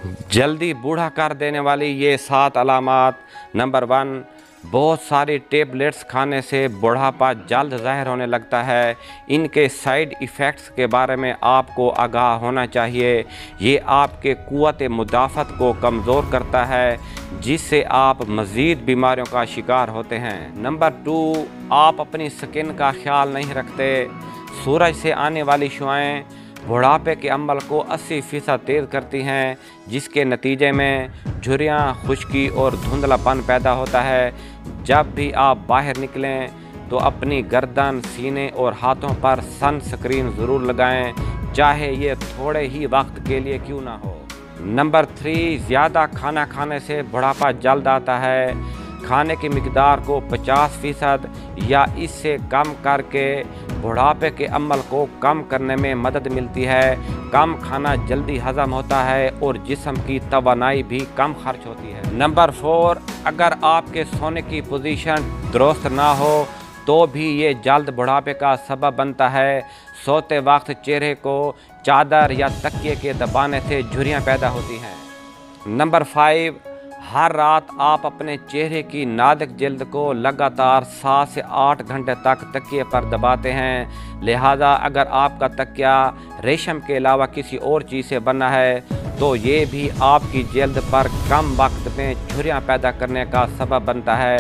जल्दी बूढ़ा कर देने वाली ये 7 अलामात। नंबर 1, बहुत सारी टेबलेट्स खाने से बुढ़ापा जल्द ज़ाहिर होने लगता है। इनके साइड इफ़ेक्ट्स के बारे में आपको आगाह होना चाहिए। ये आपके क़ुव्वत मुदाफ़त को कमज़ोर करता है, जिससे आप मज़ीद बीमारियों का शिकार होते हैं। नंबर 2, आप अपनी स्किन का ख्याल नहीं रखते। सूरज से आने वाली शुआएं बुढ़ापे के अमल को 80% तेज़ करती हैं, जिसके नतीजे में झुर्रियाँ, खुश्की और धुंधलापन पैदा होता है। जब भी आप बाहर निकलें तो अपनी गर्दन, सीने और हाथों पर सनस्क्रीन ज़रूर लगाएं, चाहे ये थोड़े ही वक्त के लिए क्यों ना हो। नंबर 3, ज़्यादा खाना खाने से बुढ़ापा जल्द आता है। खाने की मिकदार को 50% या इससे कम करके बुढ़ापे के अमल को कम करने में मदद मिलती है। कम खाना जल्दी हज़म होता है और जिस्म की तवानाई भी कम खर्च होती है। नंबर 4, अगर आपके सोने की पोजीशन दुरुस्त ना हो तो भी ये जल्द बुढ़ापे का सबब बनता है। सोते वक्त चेहरे को चादर या तकिए के दबाने से झुर्रियाँ पैदा होती हैं। नंबर 5, हर रात आप अपने चेहरे की नाजुक जिल्द को लगातार 7 से 8 घंटे तक तकिए पर दबाते हैं। लिहाजा अगर आपका तकिया रेशम के अलावा किसी और चीज़ से बना है तो ये भी आपकी जिल्द पर कम वक्त में झुर्रियाँ पैदा करने का सबब बनता है।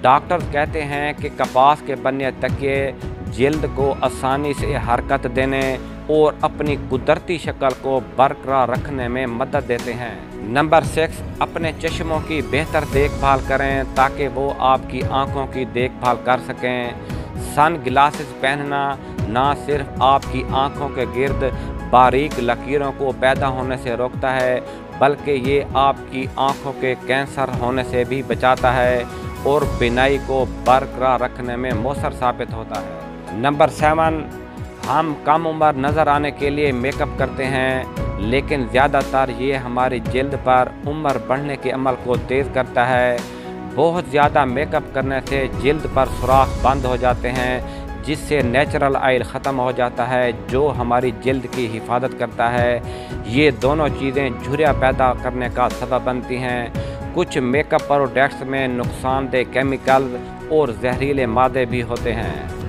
डॉक्टर कहते हैं कि कपास के बने तकिए जिल्द को आसानी से हरकत देने और अपनी कुदरती शक्ल को बरकरार रखने में मदद देते हैं। नंबर 6, अपने चश्मों की बेहतर देखभाल करें ताकि वो आपकी आंखों की देखभाल कर सकें। सन ग्लासेस पहनना ना सिर्फ आपकी आंखों के गिर्द बारीक लकीरों को पैदा होने से रोकता है, बल्कि ये आपकी आंखों के कैंसर होने से भी बचाता है और बीनाई को बरकरार रखने में मौसर साबित होता है। नंबर 7, हम कम उम्र नज़र आने के लिए मेकअप करते हैं, लेकिन ज़्यादातर ये हमारी जिल्द पर उम्र बढ़ने के अमल को तेज़ करता है। बहुत ज़्यादा मेकअप करने से जिल्द पर सुराख बंद हो जाते हैं, जिससे नेचुरल ऑयल ख़त्म हो जाता है जो हमारी जिल्द की हिफाजत करता है। ये दोनों चीज़ें झुर्रियाँ पैदा करने का सबब बनती हैं। कुछ मेकअप प्रोडक्ट्स में नुकसानदेह केमिकल और जहरीले मादे भी होते हैं।